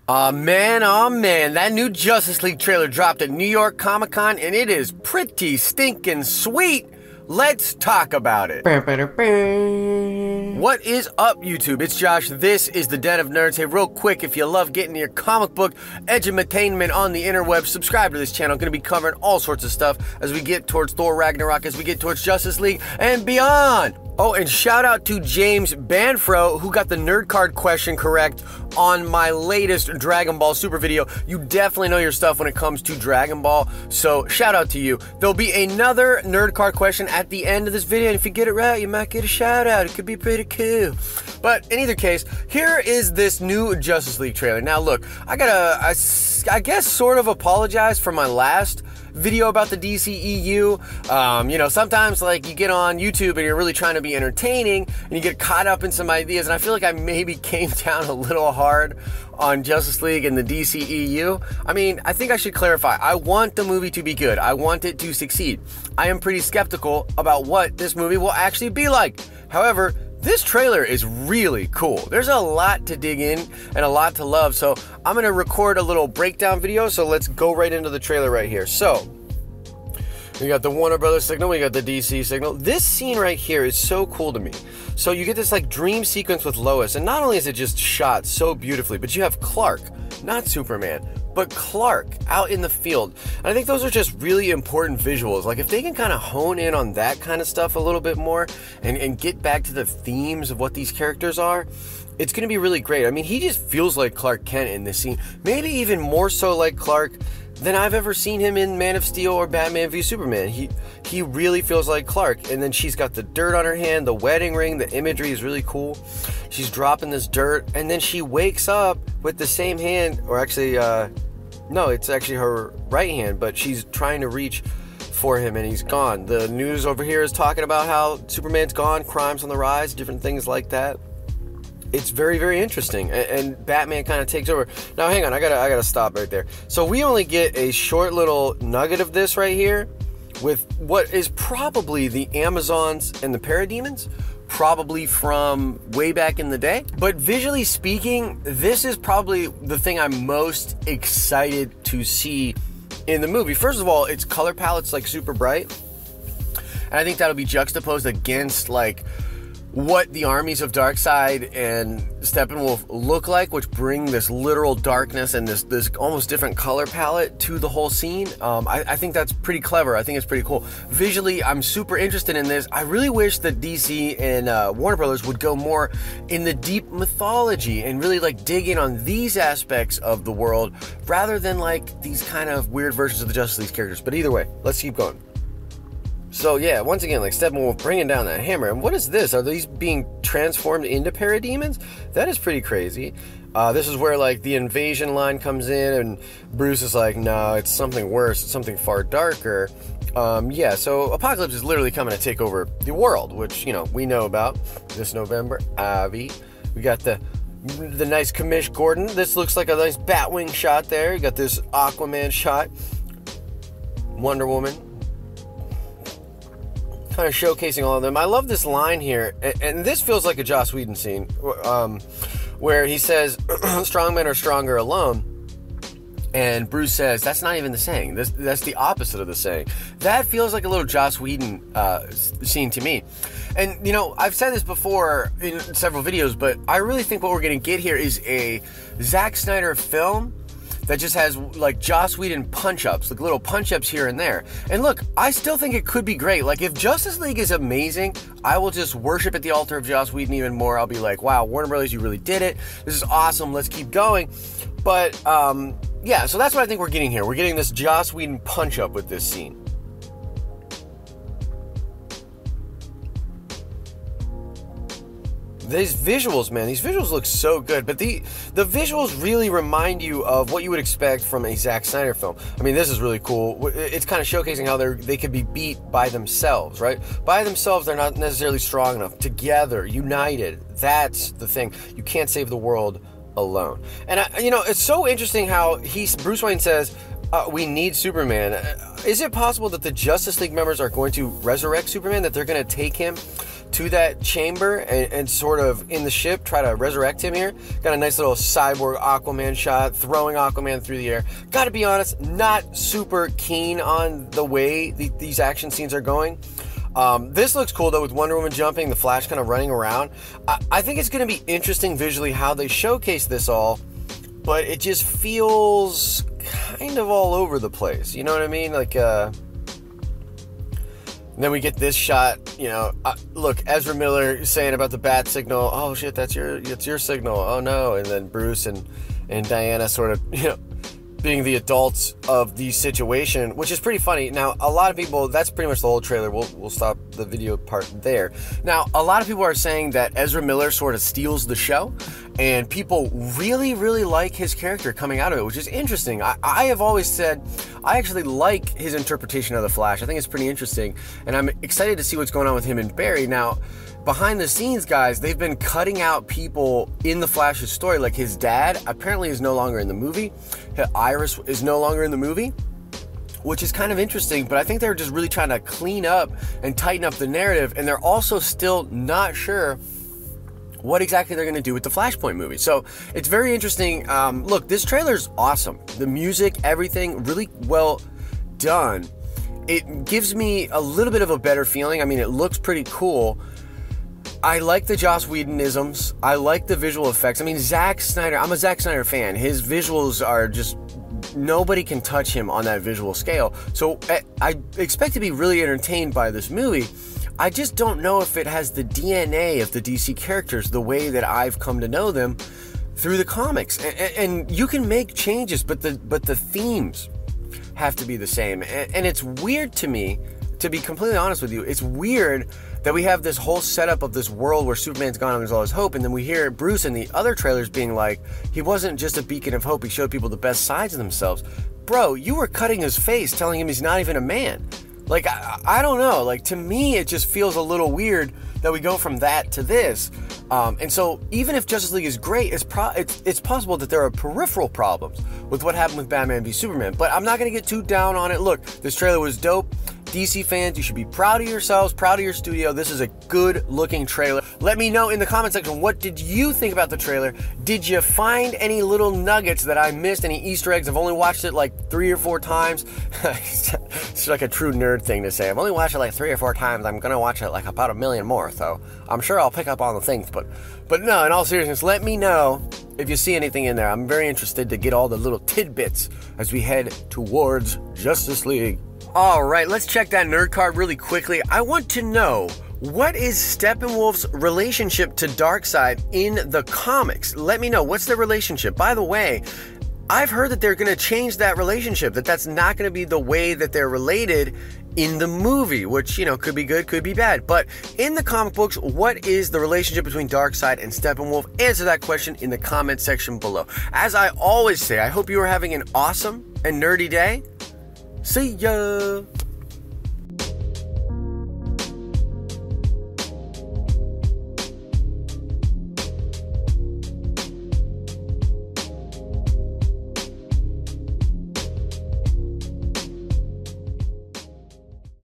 Oh man, that new Justice League trailer dropped at New York Comic-Con and it is pretty stinking sweet. Let's talk about it. What is up, YouTube? It's Josh. This is the Den of Nerds. Hey, real quick, if you love getting your comic book edutainment on the interweb, subscribe to this channel. I'm going to be covering all sorts of stuff as we get towards Thor Ragnarok, as we get towards Justice League and beyond. Oh, and shout out to James Banfro, who got the nerd card question correct on my latest Dragon Ball Super video. You definitely know your stuff when it comes to Dragon Ball, so shout out to you. There'll be another nerd card question at the end of this video, and if you get it right, you might get a shout out. It could be pretty cool. But in either case, here is this new Justice League trailer. Now look, I guess sort of apologize for my last video about the DCEU. You know, sometimes like you get on YouTube and you're really trying to be entertaining and you get caught up in some ideas, and I feel like I maybe came down a little hard on Justice League and the DCEU. I mean, I think I should clarify. I want the movie to be good. I want it to succeed. I am pretty skeptical about what this movie will actually be like. However, this trailer is really cool. There's a lot to dig in and a lot to love. So I'm going to record a little breakdown video. So let's go right into the trailer right here. So we got the Warner Brothers signal. We got the DC signal. This scene right here is so cool to me. So you get this like dream sequence with Lois. And not only is it just shot so beautifully, but you have Clark, not Superman, but Clark out in the field. And I think those are just really important visuals. Like if they can kind of hone in on that kind of stuff a little bit more and get back to the themes of what these characters are, it's going to be really great. I mean, he just feels like Clark Kent in this scene. Maybe even more so like Clark than I've ever seen him in Man of Steel or Batman v Superman. He really feels like Clark. And then she's got the dirt on her hand, the wedding ring, the imagery is really cool. She's dropping this dirt, and then she wakes up with the same hand, or actually, no, it's actually her right hand, but she's trying to reach for him and he's gone. The news over here is talking about how Superman's gone, crimes on the rise, different things like that. It's very, very interesting, and Batman kind of takes over. Now, hang on, I gotta stop right there. So we only get a short little nugget of this right here with what is probably the Amazons and the Parademons, probably from way back in the day. But visually speaking, this is probably the thing I'm most excited to see in the movie. First of all, its color palette's like super bright, and I think that'll be juxtaposed against like what the armies of Darkseid and Steppenwolf look like, which bring this literal darkness and this almost different color palette to the whole scene. I think that's pretty clever. I think it's pretty cool. Visually, I'm super interested in this. I really wish that DC and Warner Brothers would go more in the deep mythology and really like dig in on these aspects of the world rather than like these kind of weird versions of the Justice League characters. But either way, let's keep going. So yeah, once again, like Steppenwolf bringing down that hammer. And what is this? Are these being transformed into parademons? That is pretty crazy. This is where like the invasion line comes in and Bruce is like, no, it's something worse. It's something far darker. Yeah, so Apocalypse is literally coming to take over the world, which, you know, we know about this November. Ivy. We got the nice Commish Gordon. This looks like a nice Batwing shot there. You got this Aquaman shot. Wonder Woman. Kind of showcasing all of them. I love this line here, and this feels like a Joss Whedon scene, where he says, strong men are stronger alone, and Bruce says, that's not even the saying. That's the opposite of the saying. That feels like a little Joss Whedon scene to me. And, you know, I've said this before in several videos, but I really think what we're going to get here is a Zack Snyder film that just has like Joss Whedon punch-ups, like little punch-ups here and there. And look, I still think it could be great. Like if Justice League is amazing, I will just worship at the altar of Joss Whedon even more. I'll be like, wow, Warner Brothers, you really did it. This is awesome. Let's keep going. But yeah, so that's what I think we're getting here. We're getting this Joss Whedon punch-up with this scene. These visuals, man, these visuals look so good, but the visuals really remind you of what you would expect from a Zack Snyder film. I mean, this is really cool. It's kind of showcasing how they could be beat by themselves, right? By themselves, they're not necessarily strong enough. Together, united, that's the thing. You can't save the world alone. And, you know, it's so interesting how Bruce Wayne says, we need Superman. Is it possible that the Justice League members are going to resurrect Superman, that they're going to take him to that chamber and sort of in the ship try to resurrect him here. Got a nice little cyborg Aquaman shot, throwing Aquaman through the air. Gotta be honest, not super keen on the way these action scenes are going. This looks cool though, with Wonder Woman jumping, the Flash kind of running around. I think it's going to be interesting visually how they showcase this all, but it just feels kind of all over the place. You know what I mean? Like, then we get this shot, you know, look, Ezra Miller saying about the bat signal, oh shit, that's your signal, oh no, and then Bruce and Diana sort of, you know, being the adults of the situation, which is pretty funny. Now, a lot of people, that's pretty much the whole trailer. We'll stop the video part there. Now, a lot of people are saying that Ezra Miller sort of steals the show, and people really, really like his character coming out of it, which is interesting. I have always said I actually like his interpretation of the Flash. I think it's pretty interesting, and I'm excited to see what's going on with him and Barry. Now, behind the scenes, guys, they've been cutting out people in the Flash's story, like his dad apparently is no longer in the movie. Iris is no longer in the movie, which is kind of interesting, but I think they're just really trying to clean up and tighten up the narrative, and they're also still not sure what exactly they're going to do with the Flashpoint movie. So it's very interesting. Look, this trailer's awesome. The music, everything, really well done. It gives me a little bit of a better feeling. I mean, it looks pretty cool. I like the Joss Whedon-isms. I like the visual effects. I mean, Zack Snyder, I'm a Zack Snyder fan. His visuals are just, nobody can touch him on that visual scale. So I expect to be really entertained by this movie. I just don't know if it has the DNA of the DC characters the way that I've come to know them through the comics. And you can make changes, but the themes have to be the same. And it's weird to me, to be completely honest with you, it's weird that we have this whole setup of this world where Superman's gone and there's all his hope, and then we hear Bruce in the other trailers being like, he wasn't just a beacon of hope, he showed people the best sides of themselves. Bro, you were cutting his face, telling him he's not even a man. Like, I don't know, like, to me it just feels a little weird that we go from that to this. And so even if Justice League is great, it's possible that there are peripheral problems with what happened with Batman v Superman, but I'm not going to get too down on it. Look, this trailer was dope. DC fans, you should be proud of yourselves, proud of your studio. This is a good looking trailer. Let me know in the comment section, what did you think about the trailer? Did you find any little nuggets that I missed, any Easter eggs? I've only watched it like 3 or 4 times. It's like a true nerd thing to say. I've only watched it like 3 or 4 times. I'm gonna watch it like about 1 million more, so I'm sure I'll pick up on the things, but no, in all seriousness, let me know if you see anything in there. I'm very interested to get all the little tidbits as we head towards Justice League. All right, let's check that nerd card really quickly. I want to know, what is Steppenwolf's relationship to Darkseid in the comics? Let me know. What's their relationship? By the way, I've heard that they're going to change that relationship, that's not going to be the way that they're related in the movie, which, you know, could be good, could be bad. But in the comic books, what is the relationship between Darkseid and Steppenwolf? Answer that question in the comment section below. As I always say, I hope you are having an awesome and nerdy day. See ya!